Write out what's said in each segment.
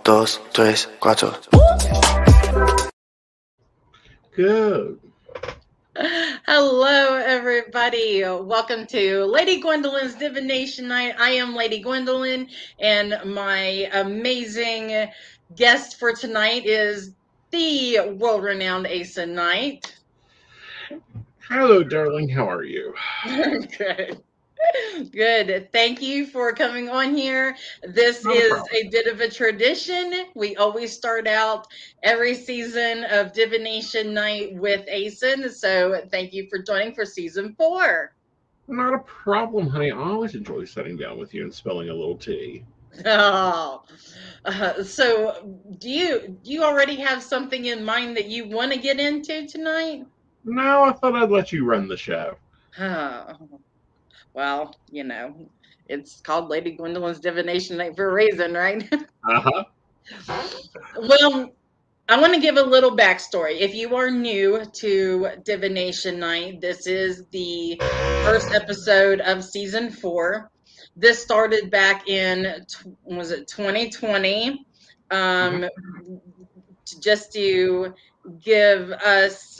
dos, tres, cuatro. Good. Hello, everybody. Welcome to Lady Gwendolyn's Divination Night. I am Lady Gwendolyn, and my amazing guest for tonight is the world-renowned Aeson Knight. Hello, darling. How are you? Good. Good. Thank you for coming on here. This is a bit of a tradition. We always start out every season of Divination Night with Aeson. So thank you for joining for season 4. Not a problem, honey. I always enjoy sitting down with you and spilling a little tea. Oh, so do you already have something in mind that you want to get into tonight? No, I thought I'd let you run the show. Oh, well, it's called Lady Gwendolyn's Divination Night for a reason, right? Uh-huh. Well, I want to give a little backstory. If you are new to Divination Night, this is the first episode of season 4. This started back in, was it 2020? Just to give us,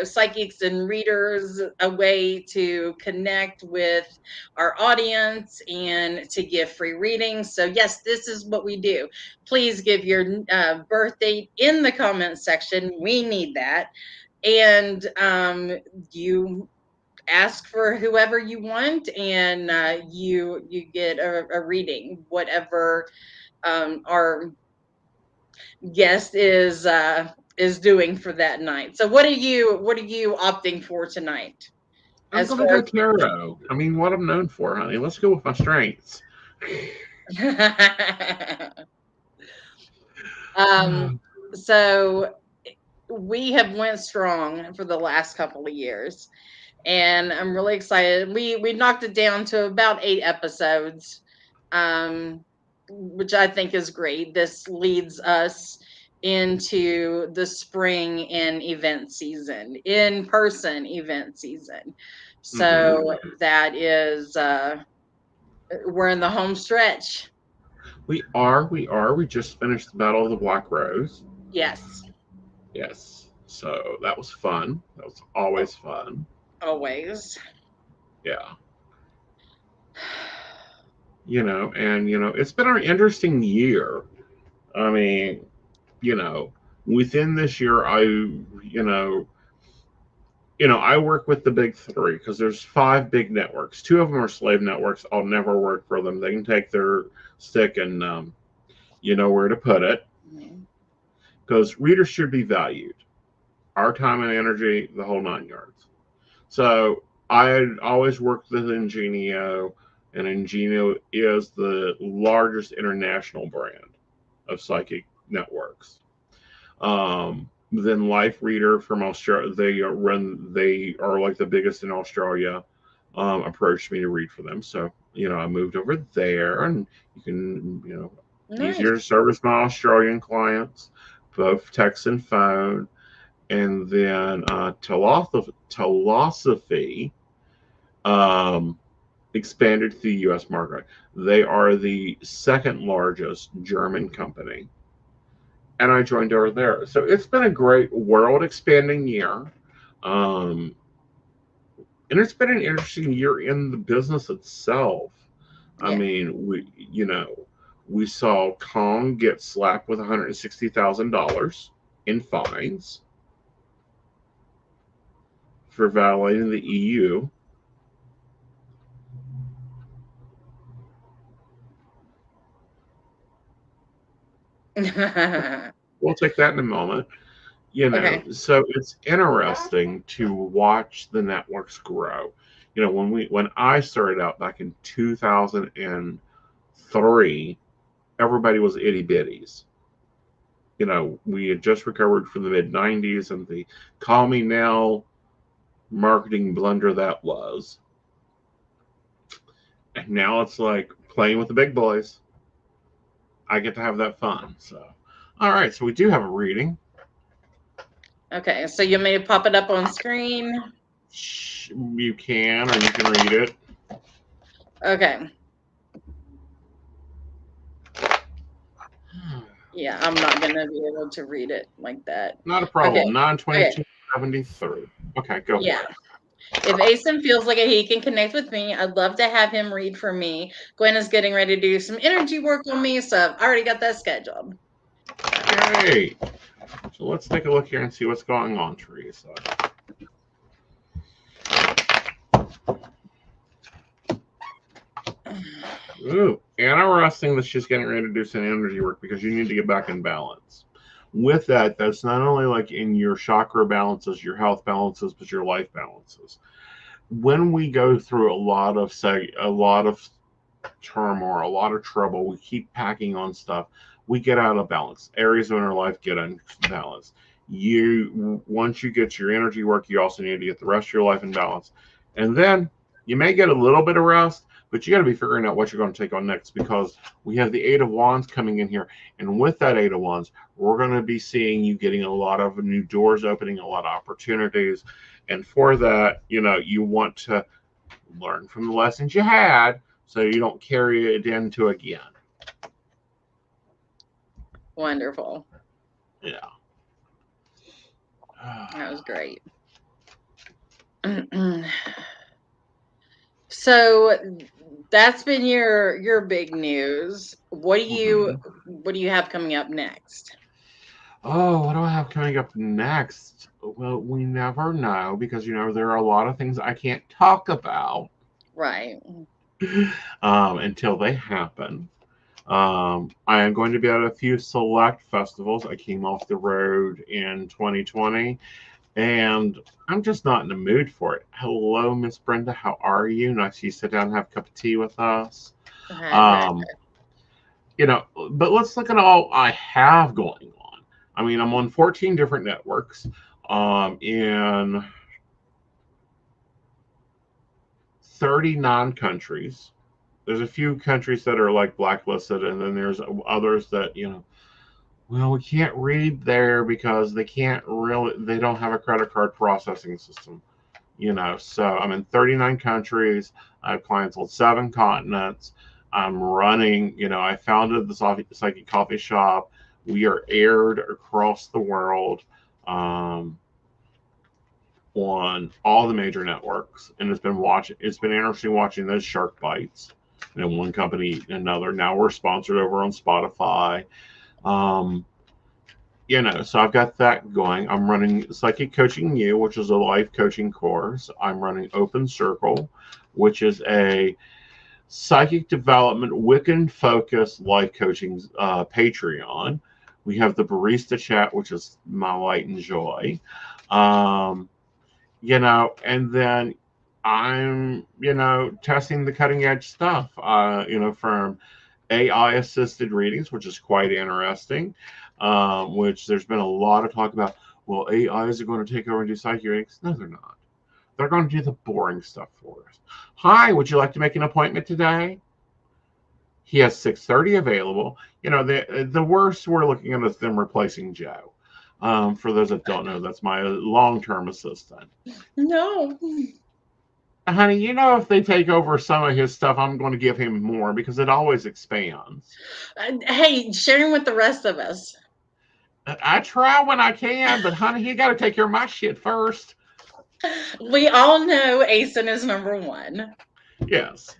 psychics and readers a way to connect with our audience and to give free readings. So yes, this is what we do. Please give your birth date in the comments section. We need that. And you ask for whoever you want, and you get a reading, whatever our guest is doing for that night. So what are you opting for tonight? I'm going to go tarot. I mean, what I'm known for, honey. Let's go with my strengths. So we have went strong for the last couple of years, and I'm really excited. We knocked it down to about 8 episodes, which I think is great. This leads us into the spring and event season, in-person event season. So that is, we're in the home stretch. We are. We just finished the Battle of the Black Rose. Yes. Yes. So that was fun. That was always fun. Always. Yeah. It's been an interesting year. I mean, within this year, I work with the big 3 because there's 5 big networks. 2 of them are slave networks. I'll never work for them. They can take their stick and you know where to put it. Because readers should be valued. Our time and energy, the whole 9 yards. So I had always worked with Ingenio, and Ingenio is the largest international brand of psychic networks. Then Life Reader from Australia, they are like the biggest in Australia, approached me to read for them. So, I moved over there, and you can, Nice. easier to service my Australian clients, both text and phone. And then Telosophy expanded to the U.S. market. They are the second largest German company. And I joined over there. So it's been a great world expanding year. And it's been an interesting year in the business itself. Yeah. I mean, we saw Kong get slapped with $160,000 in fines for violating the EU. We'll take that in a moment. Okay. So it's interesting to watch the networks grow. When I started out back in 2003, everybody was itty bitties. We had just recovered from the mid 90s and the call me now marketing blunder that was. And now it's like playing with the big boys. I get to have that fun. So, all right. So we do have a reading. Okay. So you may pop it up on screen. You can, or you can read it. Okay. Yeah, I'm not gonna be able to read it like that. Not a Okay. problem. Okay. 92273. Okay, go Yeah. for it. If Aeson feels like he can connect with me, I'd love to have him read for me. Gwen is getting ready to do some energy work on me, so I've already got that scheduled. Great. So let's take a look here and see what's going on, Teresa. Ooh, interesting that she's getting ready to do some energy work because you need to get back in balance. With that, that's not only like in your chakra balances, your health balances, but your life balances. When we go through a lot of turmoil, a lot of trouble, we keep packing on stuff, we get out of balance. Areas in our life get unbalanced. Once you get your energy work, you also need to get the rest of your life in balance. And then you may get a little bit of rest, but you got to be figuring out what you're going to take on next because we have the Eight of Wands coming in here. And with that Eight of Wands, we're going to be seeing you getting a lot of new doors opening, a lot of opportunities. And for that, you want to learn from the lessons you had so you don't carry it into again. Wonderful. Yeah. That was great. So that's been your big news. Mhm. What do you have coming up next? Oh, what do I have coming up next? Well, we never know because there are a lot of things I can't talk about Right. until they happen. I am going to be at a few select festivals. I came off the road in 2020 and I'm just not in the mood for it. Hello, Miss Brenda. How are you? Nice you sit down and have a cup of tea with us. Right. Um, but let's look at all I have going on. I mean, I'm on 14 different networks in 39 countries. There's a few countries that are like blacklisted, and then there's others that, well, we can't read there because they don't have a credit card processing system. So I'm in 39 countries. I have clients on 7 continents. I'm running, I founded the psychic coffee shop. We are aired across the world on all the major networks, and it's been interesting watching those shark bites, one company another. Now we're sponsored over on Spotify. um, so I've got that going. I'm running Psychic Coaching You, which is a life coaching course. I'm running Open Circle, which is a psychic development, Wiccan focused life coaching Patreon. We have the Barista Chat, which is my light and joy. Um, and then I'm, testing the cutting edge stuff, from AI assisted readings, which is quite interesting, which there's been a lot of talk about. Well, AIs are going to take over and do psychic readings. No, they're not. They're going to do the boring stuff for us. Hi, would you like to make an appointment today? He has 6:30 available. The worst we're looking at is them replacing Joe. For those that don't know, that's my long-term assistant. No. Honey, if they take over some of his stuff, I'm going to give him more because it always expands. Hey, sharing with the rest of us. I try when I can, but honey, he got to take care of my shit first. We all know Aeson is number one. Yes.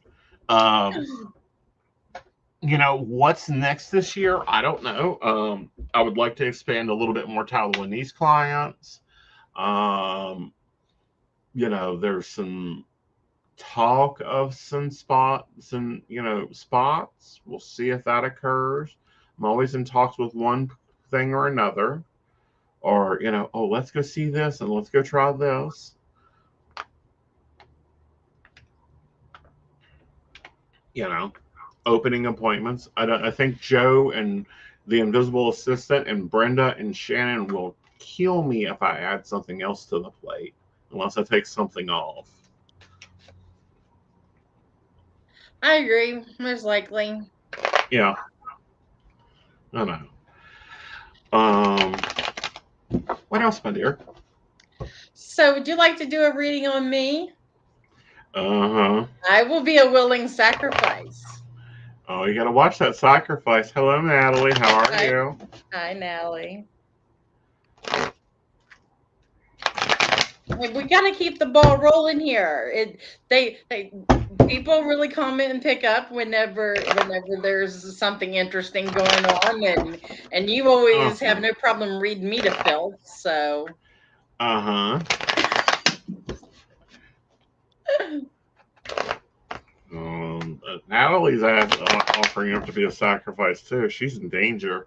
What's next this year? I don't know. I would like to expand a little bit more Taiwanese clients. Um, there's some talk of some spots. We'll see if that occurs. I'm always in talks with one thing or another, or oh, let's go see this and let's go try this. You know, opening appointments. I think Joe and the invisible assistant and Brenda and Shannon will kill me if I add something else to the plate, unless I take something off. I agree, most likely. Yeah, I know. Um, what else, my dear? So, would you like to do a reading on me? Uh-huh. I will be a willing sacrifice. Oh, you gotta watch that sacrifice. Hello, Natalie. How are Hi, you? hi, Natalie. We gotta keep the ball rolling here. They people really comment and pick up whenever there's something interesting going on, and you always have no problem reading me to filth. So. Uh-huh. Natalie's offering up to be a sacrifice too. She's in danger.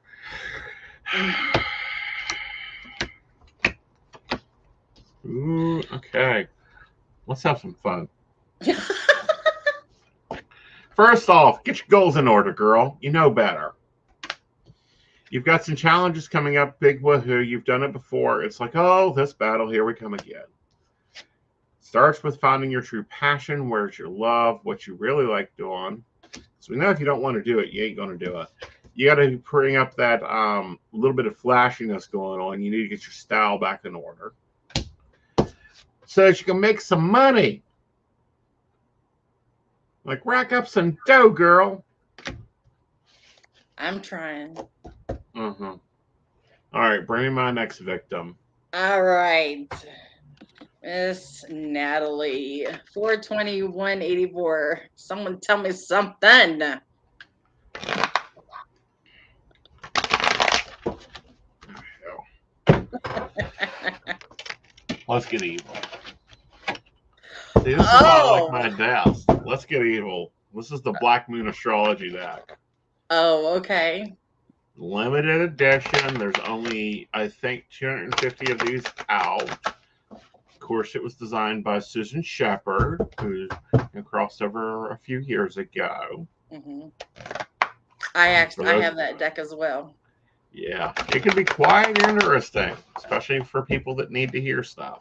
Ooh, okay. Let's have some fun. First off, get your goals in order, girl. You know better. You've got some challenges coming up, big woohoo. You've done it before. It's like, oh, this battle, here we come again. Starts with finding your true passion. Where's your love? What you really like doing. So we know if you don't want to do it, you ain't going to do it. You got to bring up that little bit of flashiness going on. You need to get your style back in order so that you can make some money. Like, rack up some dough, girl. I'm trying. All right, bring me my next victim. All right. Miss Natalie, 42184. Someone tell me something. Let's get evil. See, this is why I like my desk. Let's get evil. This is the Black Moon Astrology deck. Oh, okay. Limited edition. There's only, I think, 250 of these out. Of course, it was designed by Susan Shepard, who crossed over a few years ago. Mm-hmm. I have that deck as well. Yeah, it can be quite interesting, especially for people that need to hear stuff.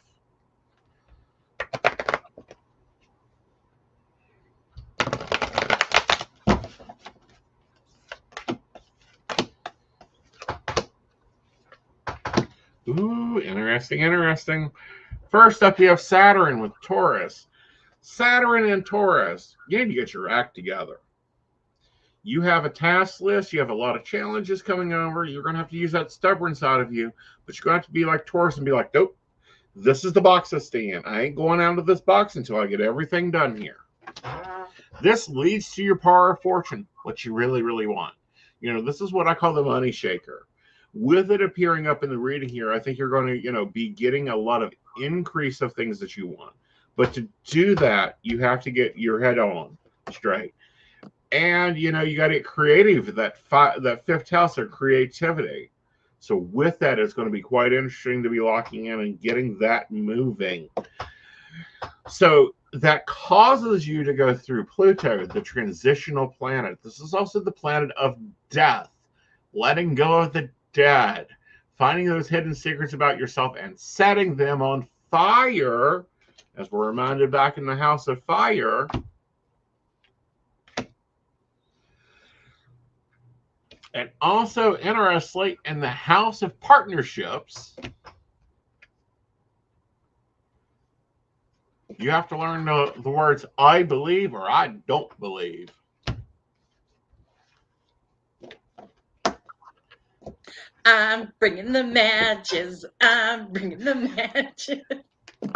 Ooh, interesting. First up, you have Saturn with Taurus. Saturn and Taurus, you need to get your act together. You have a task list. You have a lot of challenges coming over. You're going to have to use that stubborn side of you, but you're going to have to be like Taurus and be like, nope, this is the box I stay in. I ain't going out of this box until I get everything done here. This leads to your power of fortune, what you really, really want. This is what I call the money shaker. With it appearing up in the reading here, I think you're going to, be getting a lot of increase of things that you want. But to do that, you have to get your head on straight. And, you got to get creative. That fifth house of creativity. So with that, it's going to be quite interesting to be locking in and getting that moving. So that causes you to go through Pluto, the transitional planet. This is also the planet of death, letting go of the dead, finding those hidden secrets about yourself and setting them on fire, as we're reminded back in the House of Fire. And also, interestingly, in the House of Partnerships, you have to learn the words I believe or I don't believe. I'm bringing the matches. I'm bringing the matches.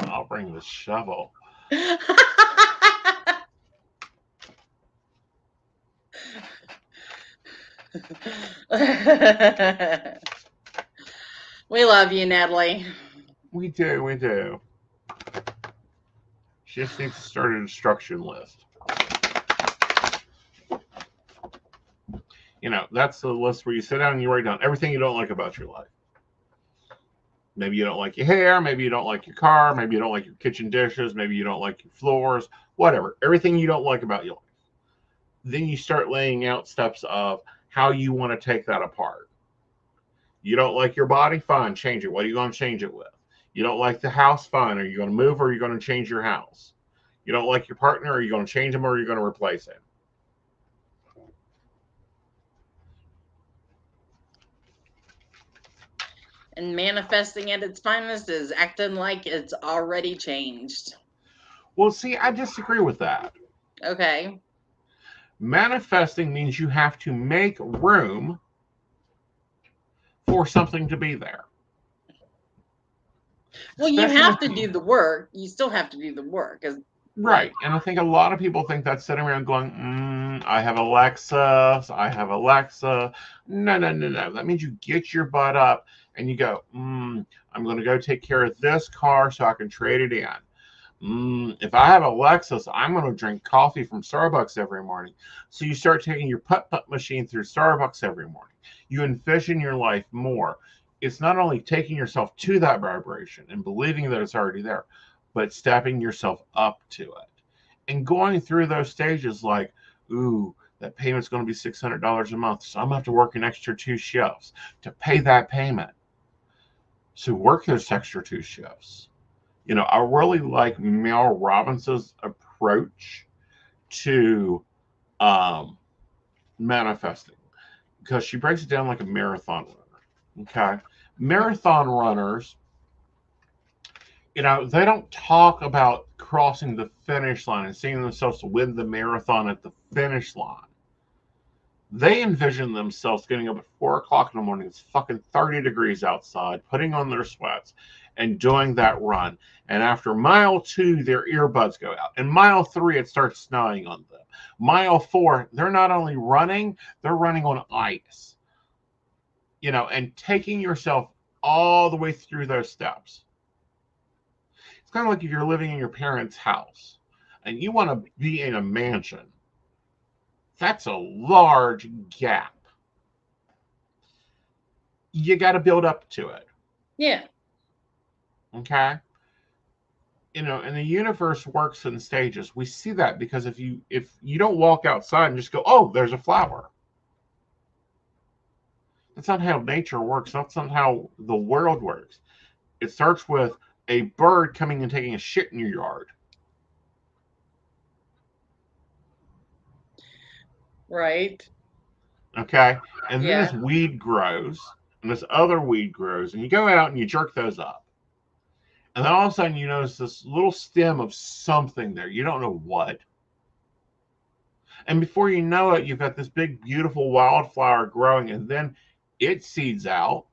I'll bring the shovel. We love you, Natalie. We do. She just needs to start an instruction list. That's the list where you sit down and you write down everything you don't like about your life. Maybe you don't like your hair. Maybe you don't like your car. Maybe you don't like your kitchen dishes. Maybe you don't like your floors. Whatever. Everything you don't like about your life. Then you start laying out steps of how you want to take that apart. You don't like your body? Fine, change it. What are you going to change it with? You don't like the house? Fine. Are you going to move or are you going to change your house? You don't like your partner? Are you going to change him or are you going to replace him? And manifesting at its finest is acting like it's already changed. Well, see, I disagree with that. Okay. Manifesting means you have to make room for something to be there. Well, you have to do the work. You still have to do the work. Right. And I think a lot of people think that's sitting around going, I have Alexa. I have Alexa. No, no, no, no. That means you get your butt up and you go, I'm going to go take care of this car so I can trade it in. If I have Alexa, I'm going to drink coffee from Starbucks every morning. So you start taking your putt-putt machine through Starbucks every morning. You envision your life more. It's not only taking yourself to that vibration and believing that it's already there, but stepping yourself up to it and going through those stages like, ooh, that payment's going to be $600 a month. So I'm going to have to work an extra 2 shifts to pay that payment. So work those extra 2 shifts. I really like Mel Robinson's approach to manifesting because she breaks it down like a marathon runner. Okay. Marathon runners, they don't talk about crossing the finish line and seeing themselves win the marathon at the finish line. They envision themselves getting up at 4 o'clock in the morning. It's fucking 30 degrees outside, putting on their sweats and doing that run. And after mile 2, their earbuds go out. And mile 3, it starts snowing on them. Mile 4, they're not only running, they're running on ice. And taking yourself all the way through those steps. It's kind of like if you're living in your parents' house and you want to be in a mansion. That's a large gap. You got to build up to it. Yeah. Okay. And the universe works in stages. We see that because if you don't walk outside and just go, oh, there's a flower. That's not how nature works. That's not how the world works. It starts with a bird coming and taking a shit in your yard. Right. Okay. And then this weed grows and this other weed grows and you go out and you jerk those up. And then all of a sudden you notice this little stem of something there. You don't know what. And before you know it, you've got this big, beautiful wildflower growing and then it seeds out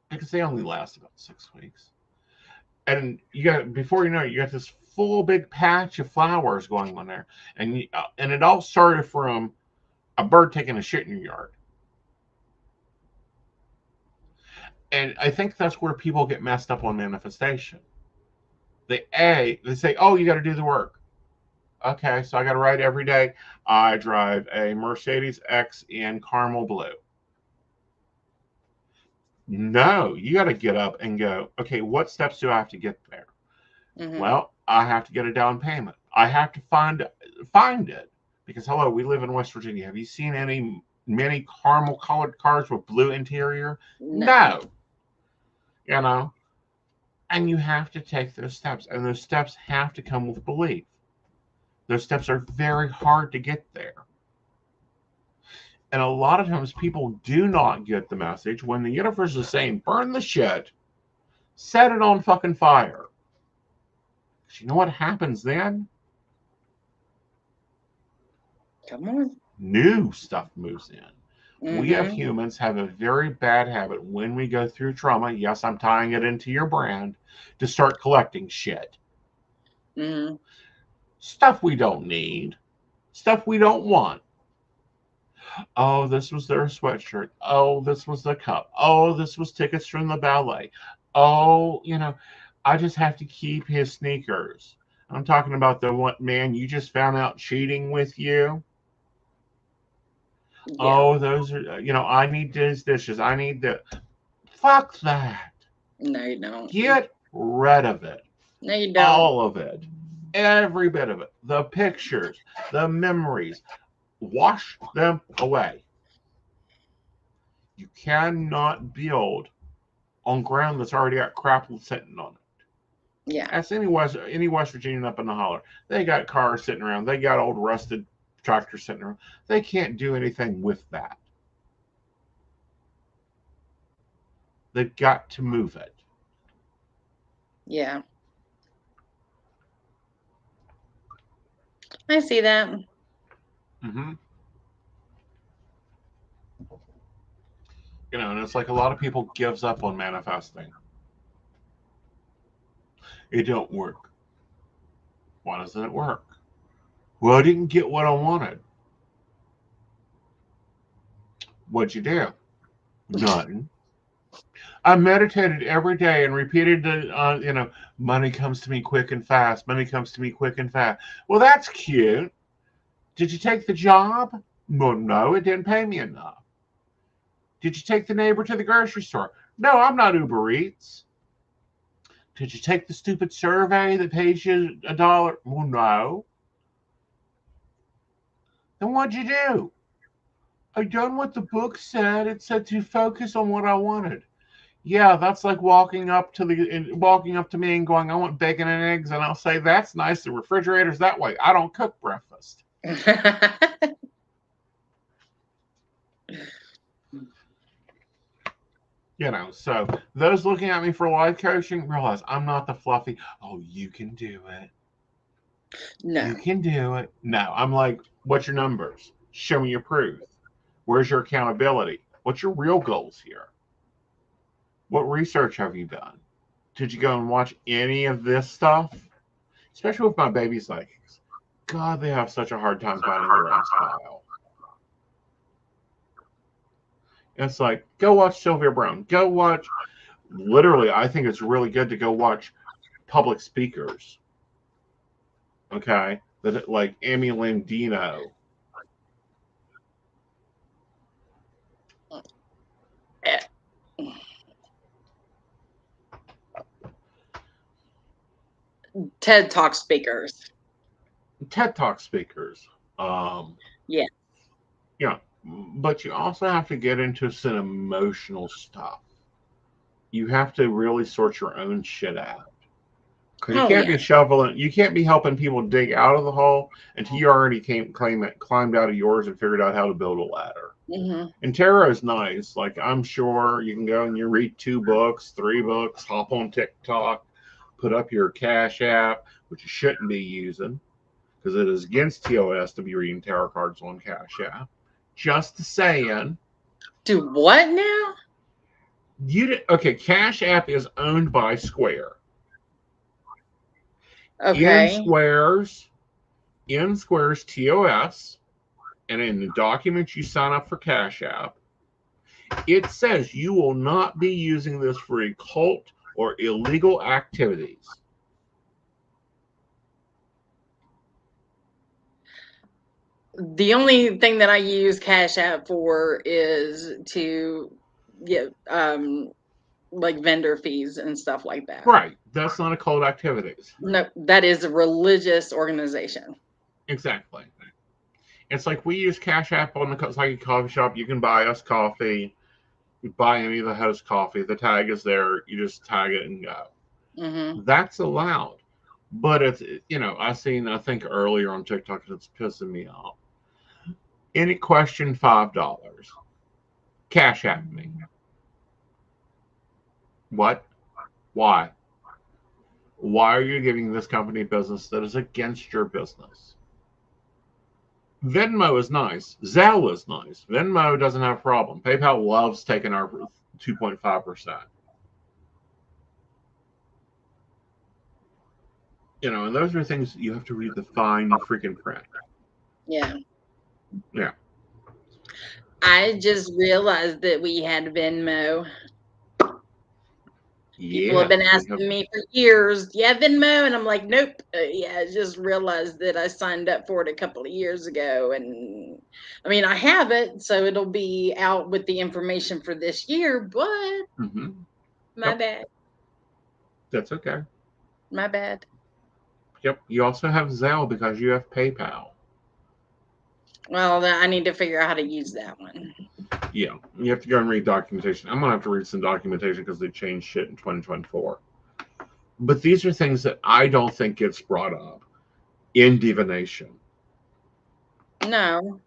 because they only last about 6 weeks. And before you know it, you got this full big patch of flowers going on there. And it all started from a bird taking a shit in your yard. And I think that's where people get messed up on manifestation. They say, oh, you got to do the work. Okay, so I got to write every day. I drive a Mercedes X in caramel blue. No, you got to get up and go, okay, what steps do I have to get there? Mm-hmm. Well, I have to get a down payment. I have to find it. Because, hello, we live in West Virginia. Have you seen many caramel colored cars with blue interior? No. And you have to take those steps. And those steps have to come with belief. Those steps are very hard to get there. And a lot of times people do not get the message when the universe is saying, burn the shit, set it on fucking fire. Because you know what happens then? Come on. New stuff moves in. Mm-hmm. We as humans have a very bad habit when we go through trauma. Yes, I'm tying it into your brand to start collecting shit. Mm-hmm. Stuff we don't need. Stuff we don't want. Oh, this was their sweatshirt. Oh, this was the cup. Oh, this was tickets from the ballet. Oh, I just have to keep his sneakers. I'm talking about the man you just found out cheating with you. Yeah. Oh, those are, I need these dishes. I need the. Fuck that. No, you don't. Get rid of it. No, you don't. All of it. Every bit of it. The pictures, the memories. Wash them away. You cannot build on ground that's already got crap sitting on it. Yeah. Ask any West Virginian up in the holler. They got cars sitting around. They got old rusted tractors sitting around. They can't do anything with that. They've got to move it. Yeah. I see that. Mm-hmm. And it's like a lot of people gives up on manifesting. It don't work. Why doesn't it work? Well, I didn't get what I wanted. What'd you do? Nothing. I meditated every day and repeated the, money comes to me quick and fast. Money comes to me quick and fast. Well, that's cute. Did you take the job? Well, no, it didn't pay me enough. Did you take the neighbor to the grocery store? No, I'm not Uber Eats. Did you take the stupid survey that pays you $1? Well, no. Then what'd you do? I done what the book said. It said to focus on what I wanted. Yeah, that's like walking up to me and going, I want bacon and eggs, and I'll say, that's nice. The refrigerator's that way. I don't cook breakfast. So those looking at me for life coaching realize I'm not the fluffy, oh, you can do it. No. You can do it. No, I'm like, what's your numbers? Show me your proof. Where's your accountability? What's your real goals here? What research have you done? Did you go and watch any of this stuff? Especially with my baby's psychics. God, they have such a hard time finding their own style. It's like, go watch Sylvia Brown. Go watch, literally, I think it's really good to go watch public speakers. Okay? Like Amy Landino. TED Talk speakers. TED Talk speakers. Yeah. Yeah. But you also have to get into some emotional stuff. You have to really sort your own shit out. Because you can't be shoveling, you can't be helping people dig out of the hole until you already climbed out of yours and figured out how to build a ladder. Mm-hmm. And tarot is nice. Like, I'm sure you can go and you read 2 books, 3 books, hop on TikTok, put up your Cash App, which you shouldn't be using because it is against TOS to be reading tarot cards on Cash App. Just saying. Do what now? Okay, Cash App is owned by Square. Okay. In Square's TOS, and in the documents you sign up for Cash App, it says you will not be using this for occult or illegal activities. The only thing that I use Cash App for is to get like vendor fees and stuff like that. Right. That's not occult activities. No, that is a religious organization. Exactly. It's like we use Cash App on the psychic coffee shop. You can buy us coffee. You buy any of the host coffee. The tag is there. You just tag it and go. Mm-hmm. That's allowed. But it's, I think earlier on TikTok, it's pissing me off. Any question, $5. Cash App me. What? Why? Why are you giving this company business that is against your business? Venmo is nice. Zelle is nice. Venmo doesn't have a problem. PayPal loves taking our 2.5%. And those are things you have to read the fine freaking print. Yeah. Yeah. I just realized that we had Venmo. People have Yes, been asking me for years, yeah, Venmo, and I'm like, nope. Yeah, I just realized that I signed up for it a couple of years ago, and I mean, I have it, so it'll be out with the information for this year. But my Yep, bad, that's okay. my bad. Yep, you also have Zelle because you have PayPal. Well, I need to figure out how to use that one. Yeah, you have to go and read documentation. I'm gonna have to read some documentation because they changed shit in 2024. But these are things that I don't think gets brought up in divination. No,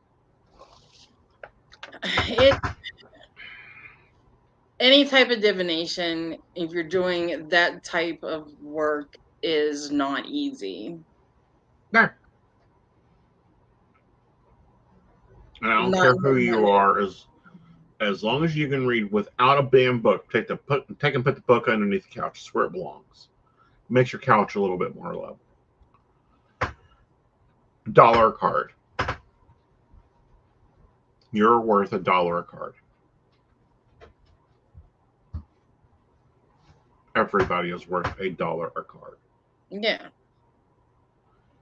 it any type of divination, if you're doing that type of work, is not easy. No, and I don't Not care who even you are, as long as you can read without a damn book. Take and put the book underneath the couch. It's where it belongs. Makes your couch a little bit more level. Dollar a card. You're worth $1 a card. Everybody is worth $1 a card. Yeah.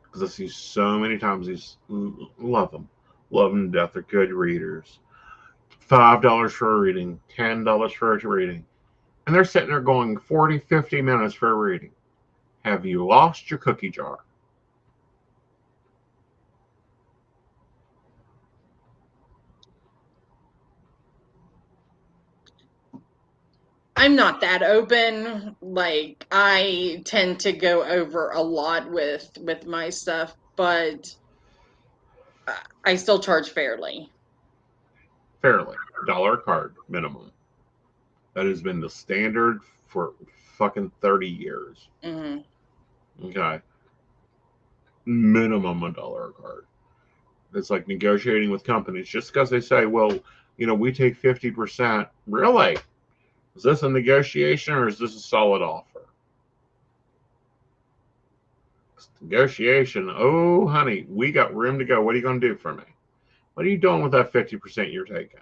Because I see so many times these love them to death. They're good readers. $5 for a reading, $10 for a reading, and they're sitting there going 40, 50 minutes for a reading. Have you lost your cookie jar? I'm not that open. Like, I tend to go over a lot with my stuff, but I still charge fairly. Fairly. $1 a card minimum. That has been the standard for fucking 30 years. Mm-hmm. Okay. Minimum $1 a card. It's like negotiating with companies. Just because they say, well, we take 50%. Really? Is this a negotiation or is this a solid offer? Negotiation. Oh, honey, we got room to go. What are you going to do for me? What are you doing with that 50% you're taking?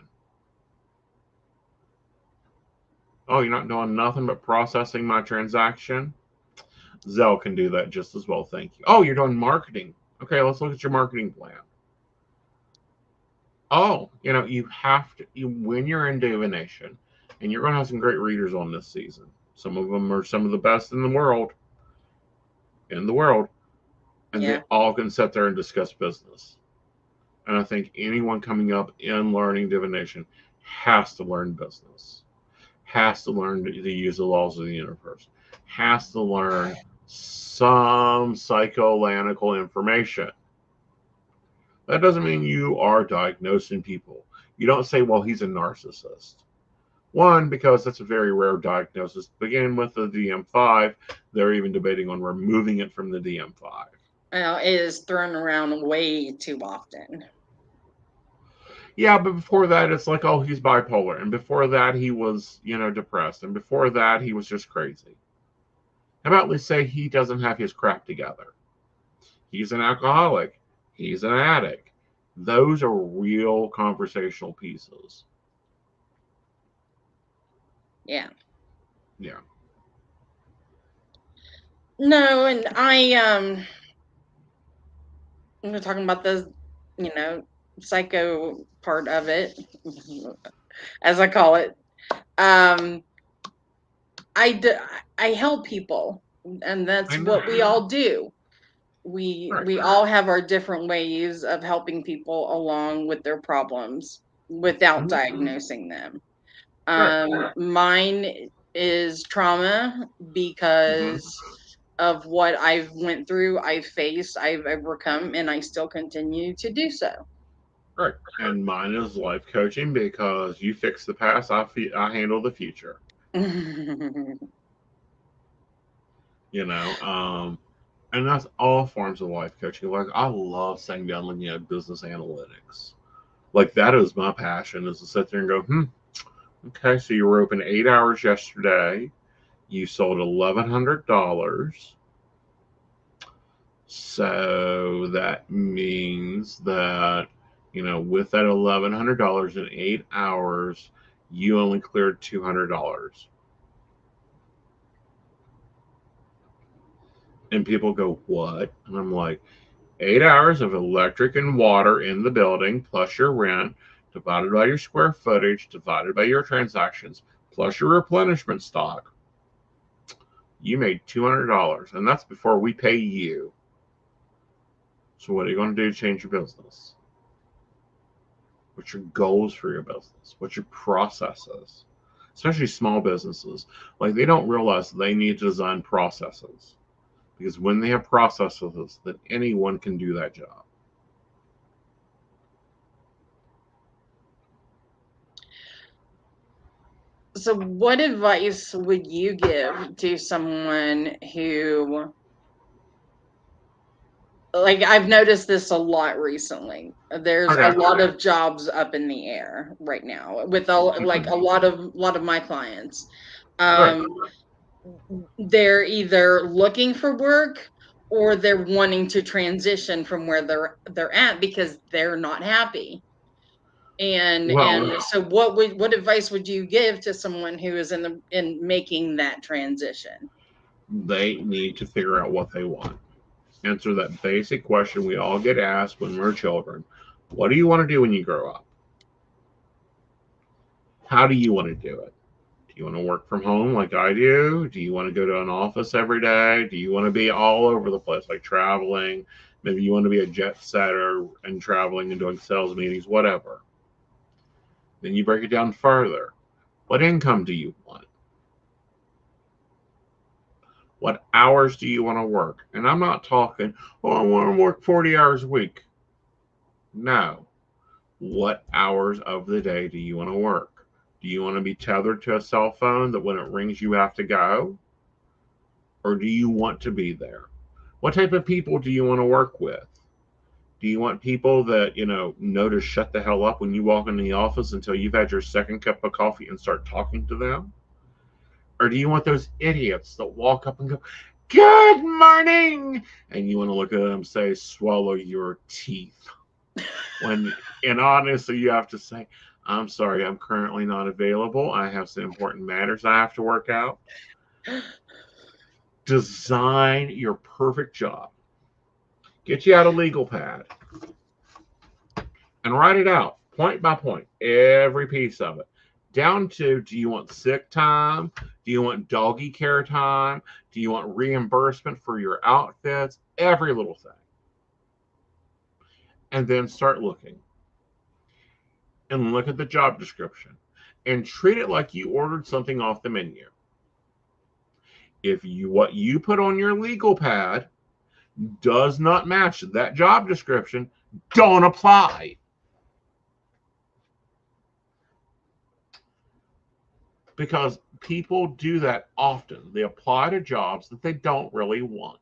Oh, you're not doing nothing but processing my transaction? Zelle can do that just as well, thank you. Oh, you're doing marketing. Okay, let's look at your marketing plan. Oh, you have to, when you're in divination, and you're going to have some great readers on this season. Some of them are some of the best in the world. And they Yeah. all can sit there and discuss business. And I think anyone coming up in learning divination has to learn business, has to learn to use the laws of the universe, has to learn some psychoanalytical information. That doesn't mean you are diagnosing people. You don't say, well, he's a narcissist. One, because that's a very rare diagnosis. Begin with the DM5. They're even debating on removing it from the DM5. Well, it is thrown around way too often. Yeah, but before that, it's like, oh, he's bipolar. And before that, he was, depressed. And before that, he was just crazy. How about let's say he doesn't have his crap together? He's an alcoholic. He's an addict. Those are real conversational pieces. Yeah. Yeah. No, and we're talking about the, you know, psycho part of it, as I call it. Um, I help people, and I that's know. what we all do. We Right. we all have our different ways of helping people along with their problems without Mhm. diagnosing them. Right. Mine is trauma Hmm. because of what I've went through, I've faced, I've overcome, and I still continue to do so. Right. And mine is life coaching because you fix the past, I handle the future. You know, and that's all forms of life coaching. Like I love sitting down looking at business analytics. Like that is my passion is to sit there and go, okay, so you were open 8 hours yesterday. You sold $1,100. So that means that, with that $1,100 in 8 hours, you only cleared $200. And people go, what? And I'm like, 8 hours of electric and water in the building, plus your rent, divided by your square footage, divided by your transactions, plus your replenishment stock. You made $200, and that's before we pay you. So what are you going to do to change your business? What's your goals for your business? What's your processes? Especially small businesses. Like, they don't realize they need to design processes. Because when they have processes, then anyone can do that job. So, what advice would you give to someone who, like, I've noticed this a lot recently. There's a Okay. lot of jobs up in the air right now with like a lot of my clients. Right. Um, they're either looking for work or they're wanting to transition from where they're at because they're not happy. And Well, so what advice would you give to someone who is in making that transition? they need to figure out what they want. Answer that basic question we all get asked when we're children. What do you want to do when you grow up? How do you want to do it? Do you want to work from home like I do? Do you want to go to an office every day? Do you want to be all over the place, like traveling? Maybe you want to be a jet setter and traveling and doing sales meetings, whatever. Then you break it down further. What income do you want? What hours do you want to work? And I'm not talking, oh, I want to work 40 hours a week. No. What hours of the day do you want to work? Do you want to be tethered to a cell phone that when it rings you have to go? Or do you want to be there? What type of people do you want to work with? Do you want people that, know to shut the hell up when you walk into the office until you've had your second cup of coffee and start talking to them? Or do you want those idiots that walk up and go, good morning? And you want to look at them and say, swallow your teeth. When, and honestly, you have to say, I'm sorry, I'm currently not available. I have some important matters I have to work out. Design your perfect job. Get you out a legal pad and write it out point by point, every piece of it. Down to, do you want sick time? Do you want doggy care time? Do you want reimbursement for your outfits? Every little thing. And then start looking and look at the job description and treat it like you ordered something off the menu. If what you put on your legal pad does not match that job description, don't apply. Because people do that often. They apply to jobs that they don't really want.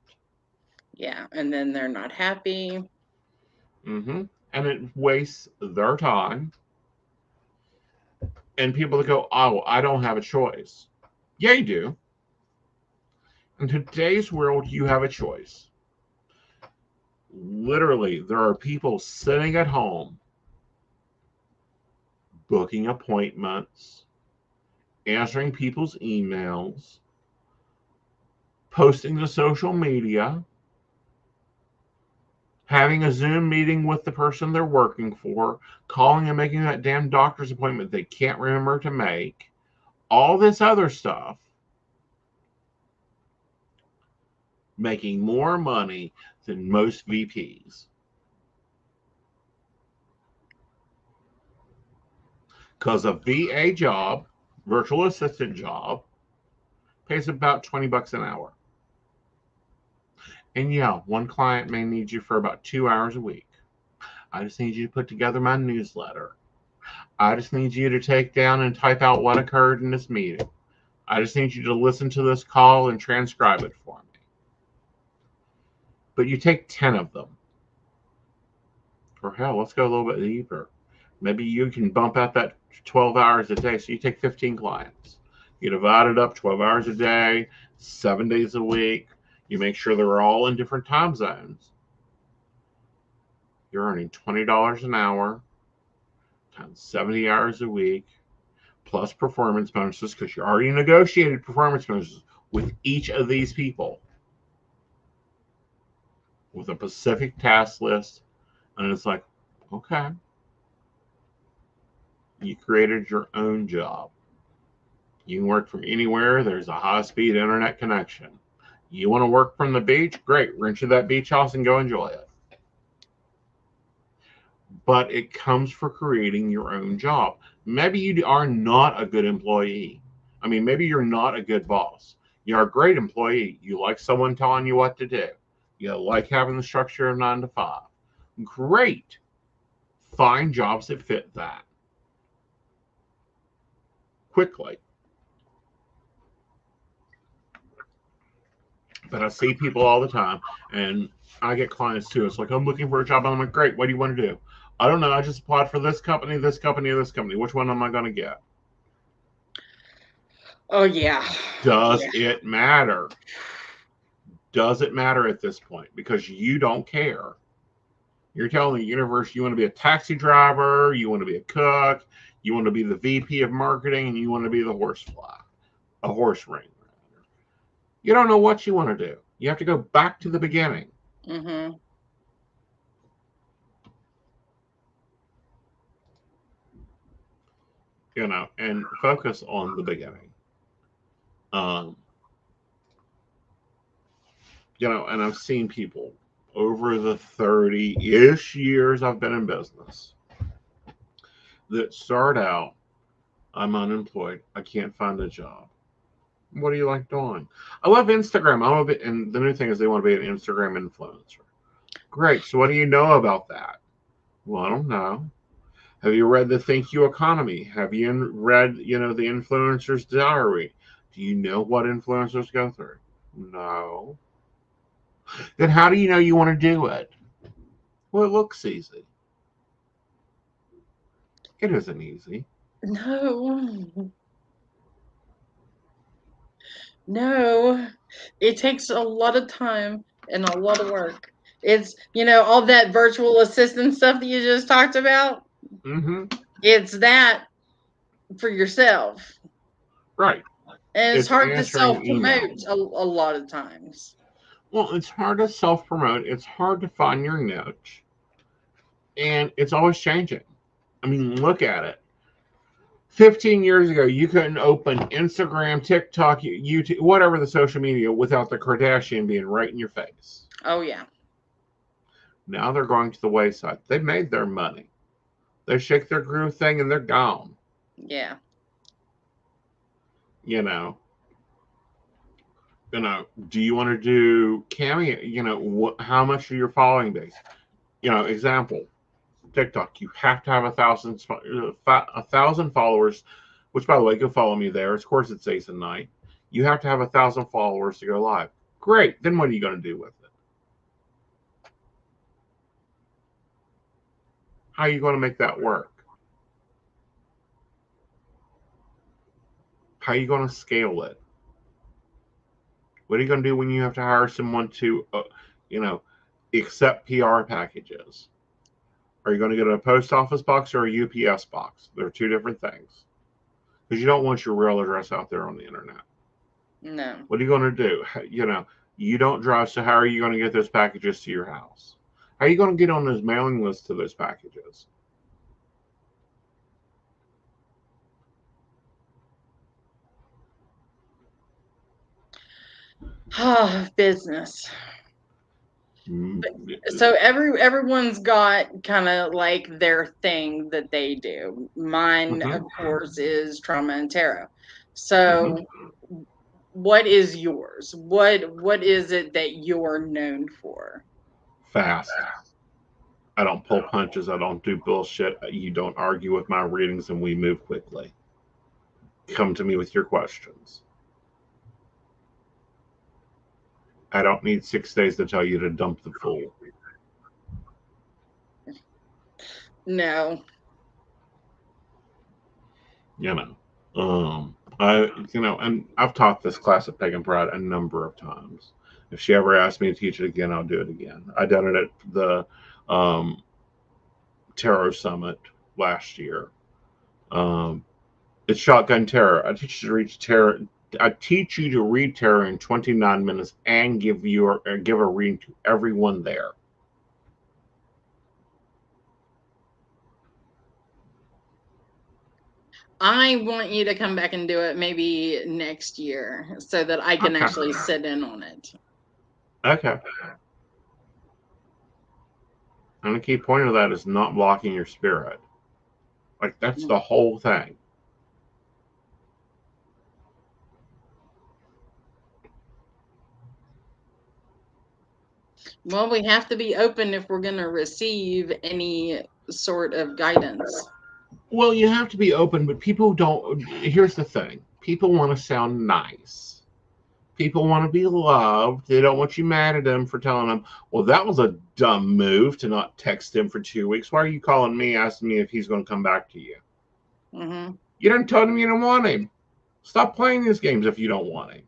Yeah, and then they're not happy. And it wastes their time. And people that go, oh, I don't have a choice. Yeah, you do. In today's world, you have a choice. Literally, there are people sitting at home booking appointments, answering people's emails, posting to social media, having a Zoom meeting with the person they're working for, calling and making that damn doctor's appointment they can't remember to make, all this other stuff, making more money than most VPs. Because a VA job, virtual assistant job, pays about $20 an hour. And yeah, one client may need you for about 2 hours a week. I just need you to put together my newsletter. I just need you to take down and type out what occurred in this meeting. I just need you to listen to this call and transcribe it for me. But you take 10 of them. Or hell, let's go a little bit deeper. Maybe you can bump out that 12 hours a day. So you take 15 clients. You divide it up 12 hours a day, 7 days a week. You make sure they're all in different time zones. You're earning $20 an hour times 70 hours a week, plus performance bonuses, because you already negotiated performance bonuses with each of these people. with a specific task list. And it's like, okay, you created your own job. You can work from anywhere. There's a high-speed internet connection. You want to work from the beach? Great. Rent you that beach house and go enjoy it. But it comes for creating your own job. Maybe you are not a good employee. I mean, maybe you're not a good boss. You're a great employee. You like someone telling you what to do. You like having the structure of 9 to 5. Great. Find jobs that fit that quickly. But I see people all the time, and I get clients too. It's like, I'm looking for a job. I'm like, great. What do you want to do? I don't know. I just applied for this company, this company, or this company. Which one am I going to get? Oh, yeah. Does it matter? Does it matter at this point? Because you don't care. You're telling the universe you want to be a taxi driver, you want to be a cook, you want to be the VP of marketing, and you want to be the horsefly, a horse ring. You don't know what you want to do. You have to go back to the beginning. Mm-hmm. And focus on the beginning. And I've seen people over the 30-ish years I've been in business that start out, I'm unemployed. I can't find a job. What do you like doing? I love Instagram. And the new thing is they want to be an Instagram influencer. Great. So what do you know about that? Well, I don't know. Have you read the Thank You Economy? Have you read, the Influencer's Diary? Do you know what influencers go through? No. Then how do you know you want to do it? Well, it looks easy. It isn't easy. No. No. It takes a lot of time and a lot of work. It's, all that virtual assistant stuff that you just talked about. Mm-hmm. It's that for yourself. Right. And it's It's hard to answering self-promote emails. a lot of times. Well, it's hard to self promote. It's hard to find your niche. And it's always changing. I mean, look at it. 15 years ago, you couldn't open Instagram, TikTok, YouTube, whatever the social media without the Kardashian being right in your face. Oh, yeah. Now they're going to the wayside. They made their money. They shake their groove thing and they're gone. Yeah. You know, do you want to do cameo? How much are your following base? Example, TikTok. You have to have 1,000 followers. Which, by the way, go follow me there. Of course, it's Aeson Knight. You have to have 1,000 followers to go live. Great. Then what are you going to do with it? How are you going to make that work? How are you going to scale it? What are you going to do when you have to hire someone to, accept PR packages? Are you going to get a post office box or a UPS box? They're two different things. Because you don't want your real address out there on the internet. No. What are you going to do? You don't drive, so how are you going to get those packages to your house? How are you going to get on those mailing lists to those packages? Business. Mm, So everyone's got kind of like their thing that they do. Mine, mhm, of course, is trauma and tarot. mhm. So what is yours? What is it that you're known for? Fast. I don't pull punches. I don't do bullshit. You don't argue with my readings, and we move quickly. Come to me with your questions. I don't need 6 days to tell you to dump the fool. No. You know. And I've taught this class at Pagan Pride a number of times. If she ever asks me to teach it again, I'll do it again. I done it at the um, Tarot Summit last year. It's Shotgun Tarot. I teach you to reach tarot I teach you to read tarot in 29 minutes and give a reading to everyone there. I want you to come back and do it maybe next year so that I can actually sit in on it. Okay. And the key point of that is not blocking your spirit. Like, that's the whole thing. Well, we have to be open if we're going to receive any sort of guidance. Well, you have to be open, but people don't. Here's the thing: people want to sound nice. People want to be loved. They don't want you mad at them for telling them, well, that was a dumb move to not text him for 2 weeks. Why are you calling me, asking me if he's going to come back to you? Mm-hmm. You didn't tell him you don't want him. Stop playing these games if you don't want him.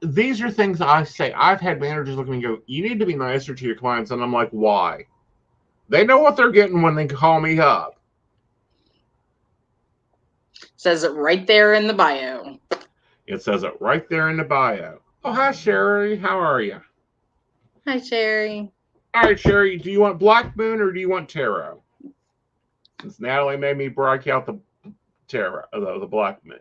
These are things I say. I've had managers look at me and go, you need to be nicer to your clients. And I'm like, why? They know what they're getting when they call me up. Says it right there in the bio. It says it right there in the bio. Oh, hi, Sherry. How are you? Hi, Sherry. All right, Sherry, do you want Black Moon or do you want Tarot? Since Natalie made me break out the Tarot, the Black Moon.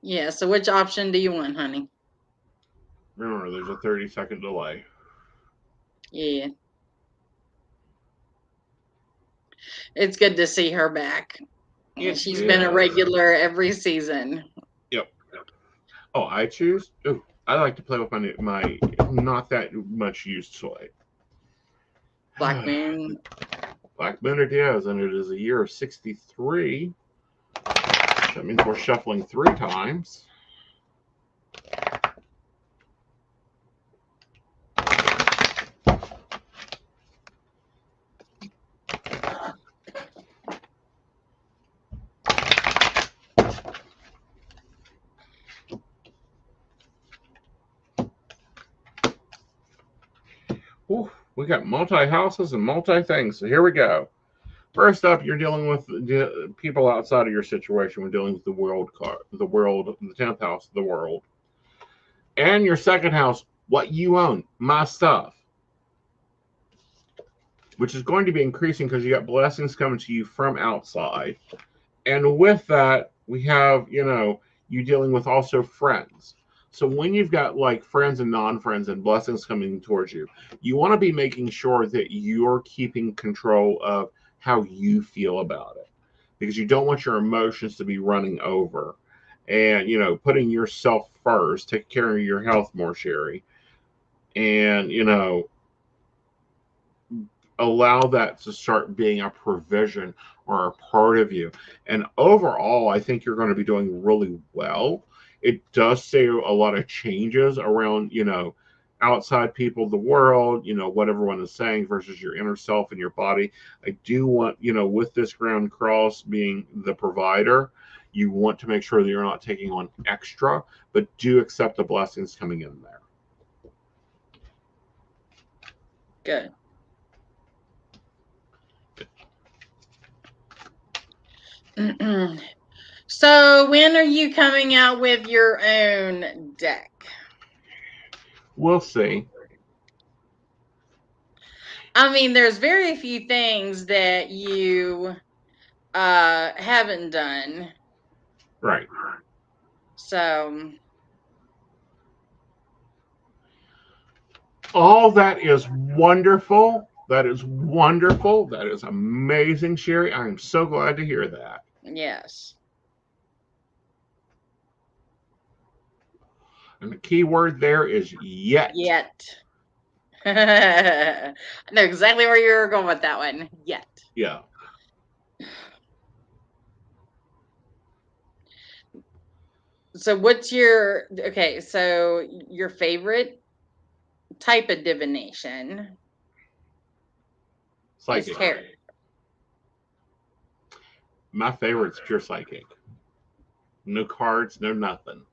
Yeah, so which option do you want, honey? Remember, there's a 30-second delay. Yeah. It's good to see her back. She's been a regular every season. Yep. Oh, I choose? Ooh, I like to play with my not that much used toy. Black Moon. Black Moon it is, and it is a year of 63. That means we're shuffling 3 times. Ooh, we got multi-houses and multi-things, so here we go. First up, you're dealing with people outside of your situation. We're dealing with the world card, the 10th house, the world. And your second house, what you own, my stuff. Which is going to be increasing because you got blessings coming to you from outside. And with that, we have, you dealing with also friends. So when you've got like friends and non-friends and blessings coming towards you, you want to be making sure that you're keeping control of how you feel about it, because you don't want your emotions to be running over. And putting yourself first, take care of your health more, Sherry, and allow that to start being a provision or a part of you. And overall, I think you're going to be doing really well. It does say a lot of changes around, outside people, the world, what everyone is saying versus your inner self and your body. I do want, with this ground cross being the provider, you want to make sure that you're not taking on extra, but do accept the blessings coming in there. Good. So when are you coming out with your own deck? We'll see. I mean, there's very few things that you haven't done. Right. So all that is wonderful. That is wonderful. That is amazing, Sherry. I am so glad to hear that. yes. And the key word there is yet. Yet. I know exactly where you're going with that one. Yet. Yeah. So what's your so your favorite type of divination? Psychic. My favorite's pure psychic. No cards, no nothing.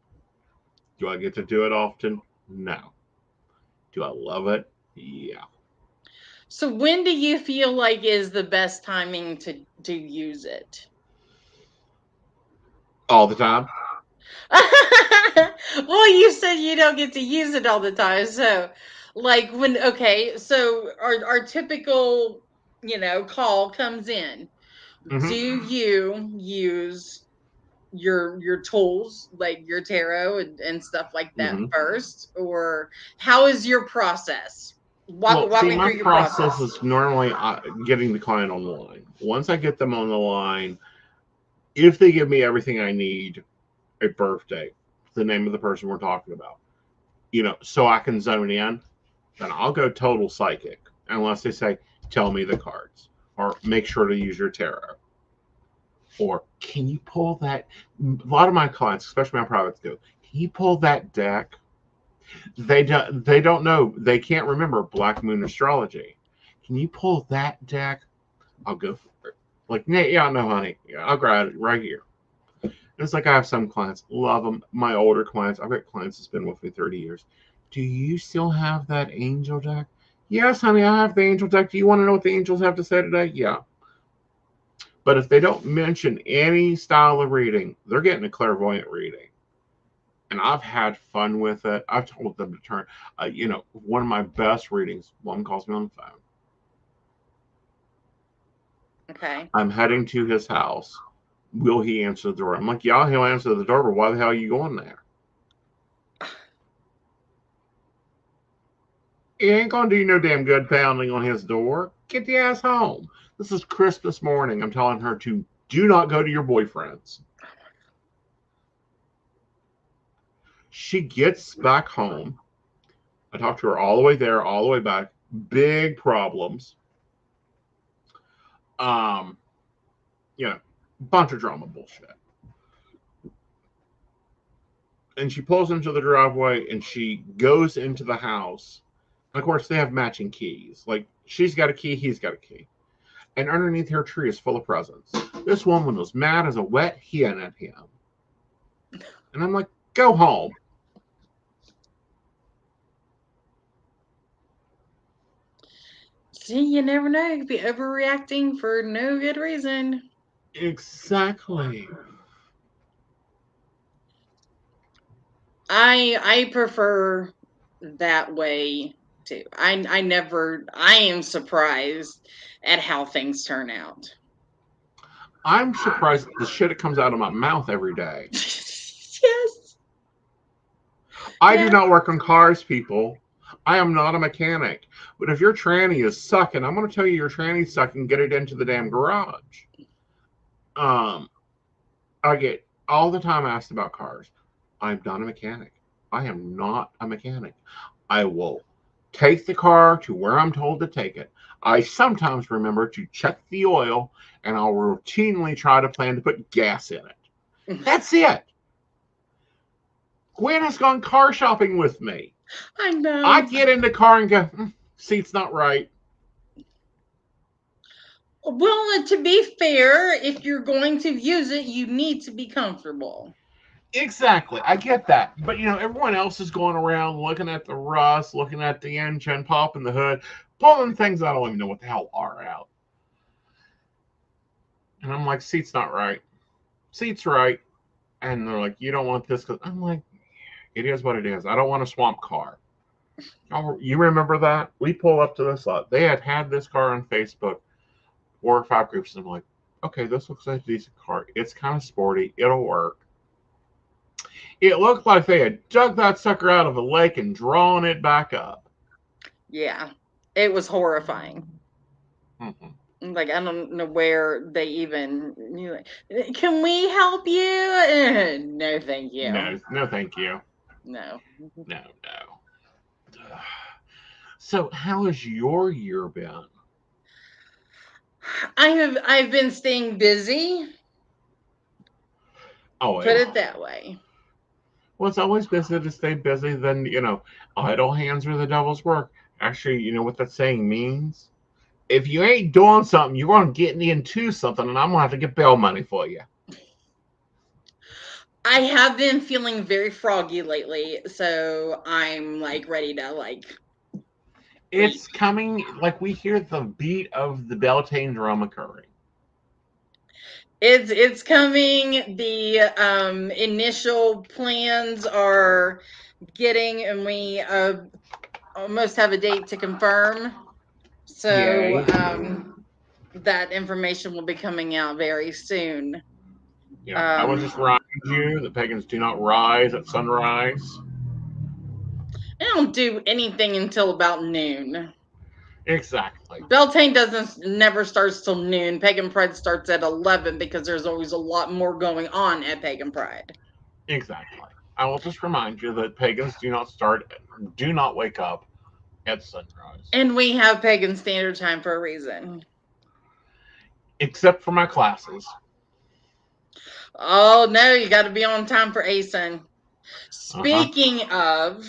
Do I get to do it often? No. Do I love it? Yeah. So when do you feel like is the best timing to use it? All the time. Well, you said you don't get to use it all the time. So, like so our typical, call comes in. Mm-hmm. Do you use your tools like your tarot and stuff like that Mm-hmm. first, or how is your process? Well, Walk see, me my through your process. process is normally getting the client on the line. Once I get them on the line, if they give me everything I need, a birthday, the name of the person we're talking about, so I can zone in, then I'll go total psychic. Unless they say, tell me the cards, or make sure to use your tarot. Or can you pull that? A lot of my clients, especially my privates, go, can you pull that deck? They don't know. They can't remember Black Moon astrology. Can you pull that deck? I'll go for it. Like, yeah, no, honey. Yeah, I'll grab it right here. It's like I have some clients, love them. My older clients, I've got clients that's been with me 30 years. Do you still have that angel deck? Yes, honey, I have the angel deck. Do you want to know what the angels have to say today? Yeah. But if they don't mention any style of reading, they're getting a clairvoyant reading. And I've had fun with it. I've told them to turn, one of my best readings, one calls me on the phone. Okay. I'm heading to his house. Will he answer the door? I'm like, yeah, he'll answer the door, but why the hell are you going there? He ain't gonna do you no damn good pounding on his door. Get the ass home. This is Christmas morning. I'm telling her to do not go to your boyfriend's. She gets back home. I talked to her all the way there, all the way back. Big problems. Um, bunch of drama bullshit. And she pulls into the driveway and she goes into the house. And of course, they have matching keys. Like, she's got a key, he's got a key. And underneath her tree is full of presents. This woman was mad as a wet hen at him. And I'm like, go home. See, you never know. You could be overreacting for no good reason. Exactly. I prefer that way too. I am surprised at how things turn out. I'm surprised at the shit that comes out of my mouth every day. Yes. I do Yeah. not work on cars, people. I am not a mechanic. But if your tranny is sucking, I'm going to tell you your tranny's sucking. Get it into the damn garage. Um, I get all the time asked about cars. I'm not a mechanic. I am not a mechanic. I will take the car to where I'm told to take it. I sometimes remember to check the oil, and I'll routinely try to plan to put gas in it. That's it. Gwen has gone car shopping with me. I know. I get in the car and go, seat's not right. Well, to be fair, if you're going to use it, you need to be comfortable. Exactly. I get that. But, everyone else is going around looking at the rust, looking at the engine, popping the hood, pulling things I don't even know what the hell are out. And I'm like, seat's not right. Seat's right. And they're like, you don't want this. I'm like, it is what it is. I don't want a swamp car. Oh, you remember that? We pull up to this lot. They had this car on Facebook, 4 or 5 groups. And I'm like, okay, this looks like a decent car. It's kind of sporty. It'll work. It looked like they had dug that sucker out of a lake and drawn it back up. Yeah, it was horrifying. Mm-hmm. Like, I don't know where they even knew it. Can we help you? No, thank you. No, thank you. No. No. So, how has your year been? I've been staying busy. Always. Put it that way. Well, it's always busy to stay busy. Then, idle hands are the devil's work. Actually, you know what that saying means? If you ain't doing something, you're going to get into something, and I'm going to have to get bail money for you. I have been feeling very froggy lately, so I'm ready to It's coming, like we hear the beat of the Beltane drum occurring. It's coming. The initial plans are getting, and we almost have a date to confirm. So that information will be coming out very soon. I will just remind you that pagans do not rise at sunrise. I don't do anything until about noon. Exactly. Beltane never starts till noon. Pagan Pride starts at 11 because there's always a lot more going on at Pagan Pride. Exactly. I will just remind you that pagans do not wake up at sunrise. And we have Pagan Standard Time for a reason. Except for my classes. Oh no, you got to be on time for Aeson. Speaking of,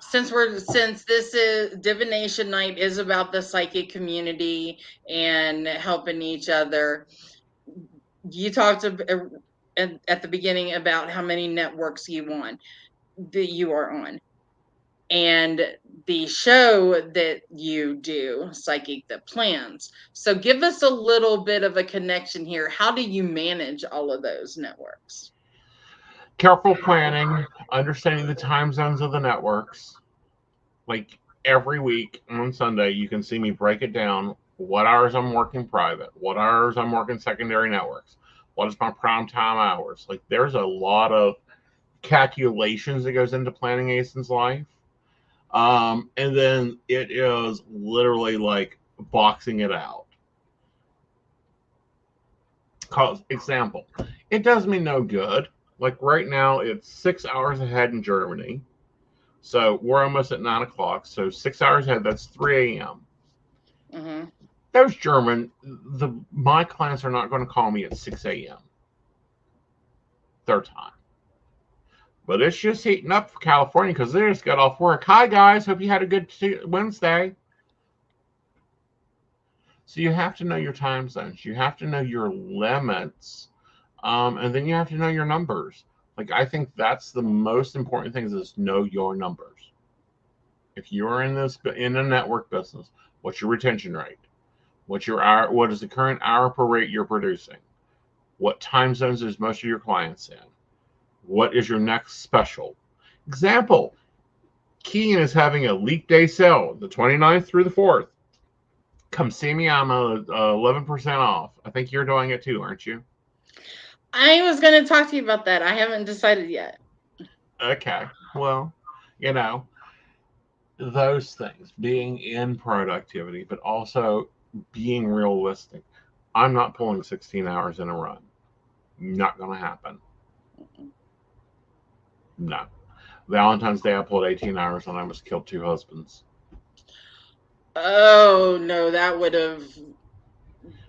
since this is Divination Night is about the psychic community and helping each other. You talked at the beginning about how many networks you are on, and the show that you do, Psychic That Plans. So give us a little bit of a connection here. How do you manage all of those networks? Careful planning, understanding the time zones of the networks. Like every week on Sunday, you can see me break it down what hours I'm working private, what hours I'm working secondary networks, what is my prime time hours. Like there's a lot of calculations that goes into planning Aeson's life. And then it is literally like boxing it out. Example, it does me no good. Like right now, it's 6 hours ahead in Germany. So we're almost at 9 o'clock. So 6 hours ahead, that's 3 a.m. Mm-hmm. Those my clients are not going to call me at 6 a.m. their time. But it's just heating up for California because they just got off work. Hi, guys. Hope you had a good Wednesday. So you have to know your time zones. You have to know your limits. And then you have to know your numbers. Like, I think that's the most important thing is know your numbers. If you're in a network business, what's your retention rate? What is the current hour per rate you're producing? What time zones is most of your clients in? What is your next special? Example, Keegan is having a leap day sale, the 29th through the 4th. Come see me. I'm 11% off. I think you're doing it too, aren't you? I was going to talk to you about that. I haven't decided yet. Okay. Well, those things, being in productivity, but also being realistic. I'm not pulling 16 hours in a run. Not going to happen. No. Valentine's Day, I pulled 18 hours and I almost killed 2 husbands. Oh, no, that would have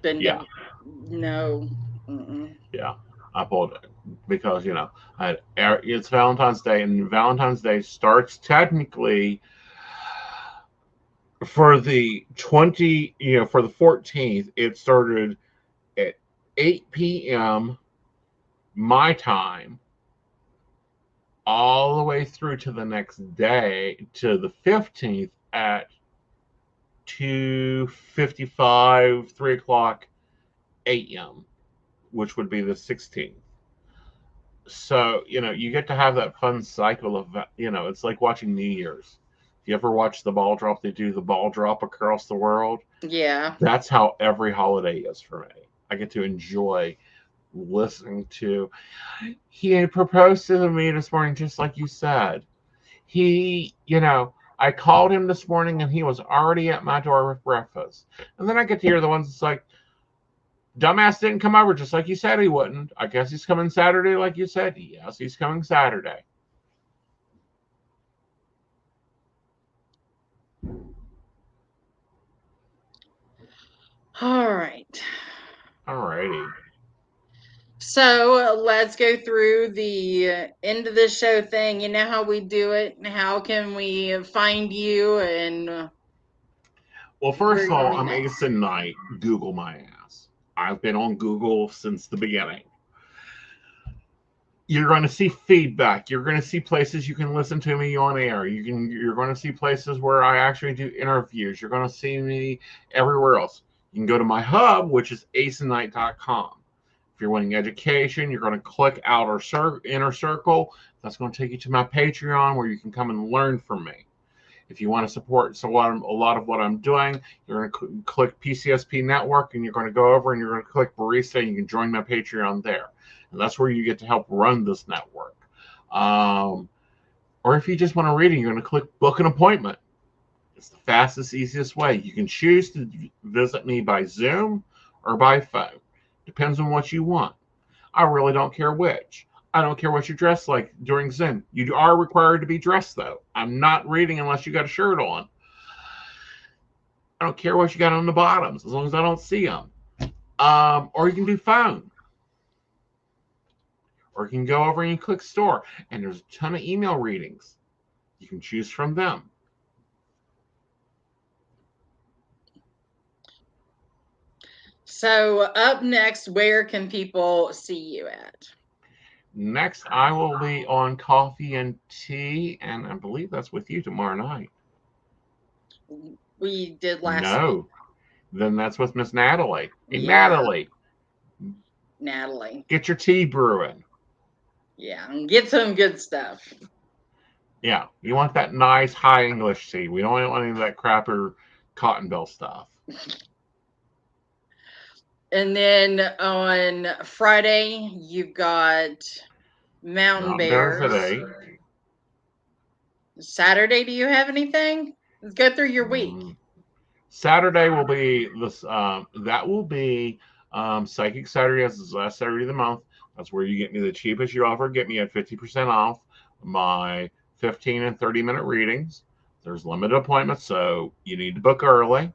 been... Yeah. No. Mm-mm. Yeah. I pulled it because, it's Valentine's Day, and Valentine's Day starts technically for the 14th. It started at 8 p.m. my time all the way through to the next day, to the 15th at 2:55, 3 o'clock a.m., which would be the 16th. So, you get to have that fun cycle of, it's like watching New Year's. If you ever watch the ball drop, they do the ball drop across the world. Yeah. That's how every holiday is for me. I get to enjoy listening to. He proposed to me this morning, just like you said. I called him this morning and he was already at my door with breakfast. And then I get to hear the ones that's like, dumbass didn't come over just like you said he wouldn't. I guess he's coming Saturday like you said. Yes, he's coming Saturday. All right. All righty. So let's go through the end of the show thing. You know how we do it? How can we find you? And well, first of all, I'm Aeson Knight. Google my ass. I've been on Google since the beginning. You're going to see feedback. You're going to see places you can listen to me on air. You're going to see places where I actually do interviews. You're going to see me everywhere else. You can go to my hub, which is aesonknight.com. If you're wanting education, you're going to click inner circle. That's going to take you to my Patreon where you can come and learn from me. If you want to support a lot of what I'm doing, you're going to click PCSP Network and you're going to go over and you're going to click Barista and you can join my Patreon there. And that's where you get to help run this network. Or if you just want to read it, you're going to click Book an Appointment. It's the fastest, easiest way. You can choose to visit me by Zoom or by phone. Depends on what you want. I really don't care which. I don't care what you're dressed like during Zoom. You are required to be dressed, though. I'm not reading unless you got a shirt on. I don't care what you got on the bottoms, as long as I don't see them. Or you can do phone. Or you can go over and you click store. And there's a ton of email readings. You can choose from them. So up next, where can people see you at? Next, I will be on Coffee and Tea, and I believe that's with you tomorrow night. We did last week. No, then that's with Miss Natalie. Hey, Yeah. Natalie, get your tea brewing. Yeah, and get some good stuff. Yeah, you want that nice high English tea. We don't want any of that crapper cotton bell stuff. And then on Friday, you've got Mountain Bears. At 8. Saturday, do you have anything? Let's go through your week. Saturday will be this. That will be Psychic Saturday, as the last Saturday of the month. That's where you get me the cheapest you offer. Get me at 50% off my 15 and 30-minute readings. There's limited appointments, so you need to book early.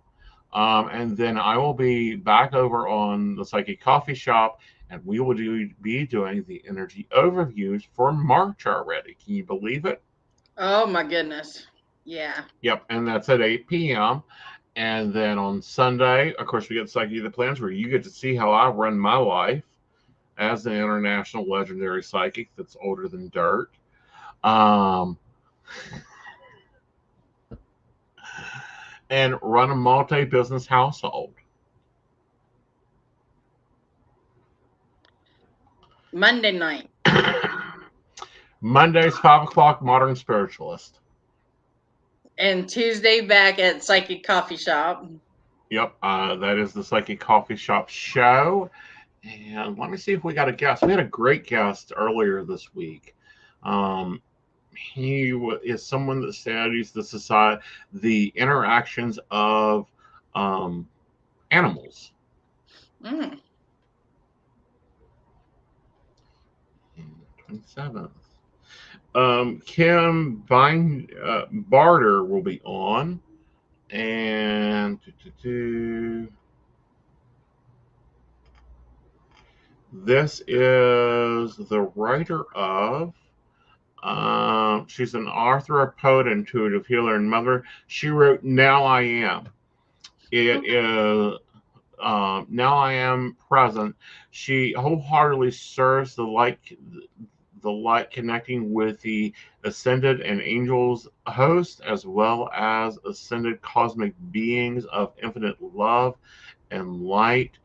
And then I will be back over on the Psychic Coffee Shop, and we will be doing the energy overviews for March already. Can you believe it? Oh, my goodness. Yeah. Yep, and that's at 8 p.m. And then on Sunday, of course, we get Psychic the Plans, where you get to see how I run my life as an international legendary psychic that's older than dirt. And run a multi-business household. Monday night. Monday's 5 o'clock, Modern Spiritualist. And Tuesday back at Psychic Coffee Shop. Yep, that is the Psychic Coffee Shop show. And let me see if we got a guest. We had a great guest earlier this week. He is someone that studies the interactions of animals. 27th. Kim Barter will be on, and this is the writer of. She's an author, a poet, intuitive healer, and mother. She wrote "Now I Am." It is "Now I Am Present." She wholeheartedly serves the light, connecting with the ascended and angels host, as well as ascended cosmic beings of infinite love and light.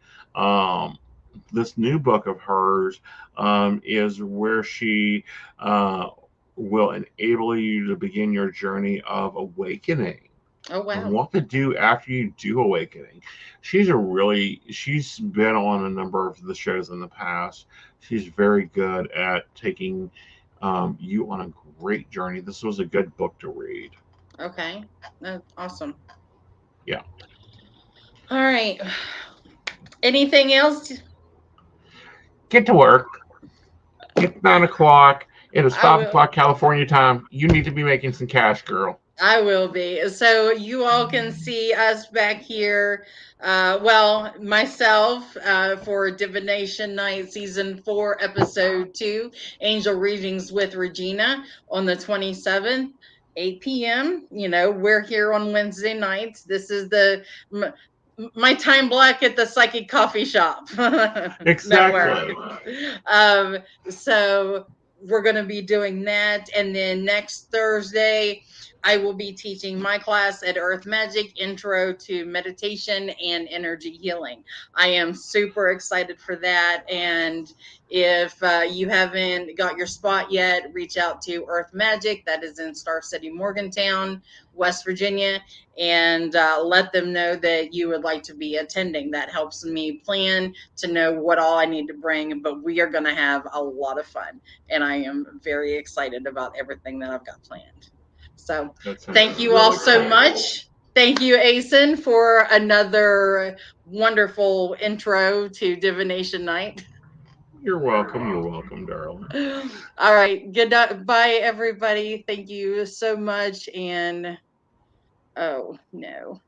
This new book of hers is where she will enable you to begin your journey of awakening. Oh, wow. And what to do after you do awakening. She's been on a number of the shows in the past. She's very good at taking you on a great journey. This was a good book to read. Okay. That's awesome. Yeah. All right. Anything else? Get to work. It's 9 o'clock. It is 5 o'clock California time. You need to be making some cash, girl. I will be. So you all can see us back here. Myself for Divination Night Season 4, Episode 2, Angel Readings with Regina on the 27th, 8 p.m. We're here on Wednesday nights. This is my time block at the Psychic Coffee Shop. Exactly. So we're going to be doing that. And then next Thursday, I will be teaching my class at Earth Magic, Intro to Meditation and Energy Healing. I am super excited for that. And if you haven't got your spot yet, reach out to Earth Magic. That is in Star City, Morgantown, West Virginia, and let them know that you would like to be attending. That helps me plan to know what all I need to bring. But we are going to have a lot of fun. And I am very excited about everything that I've got planned. So thank you really all so cool. much. Thank you, Aeson, for another wonderful intro to Divination Night. You're welcome. You're welcome, darling. All right. Good night. Bye, everybody. Thank you so much. And oh, no.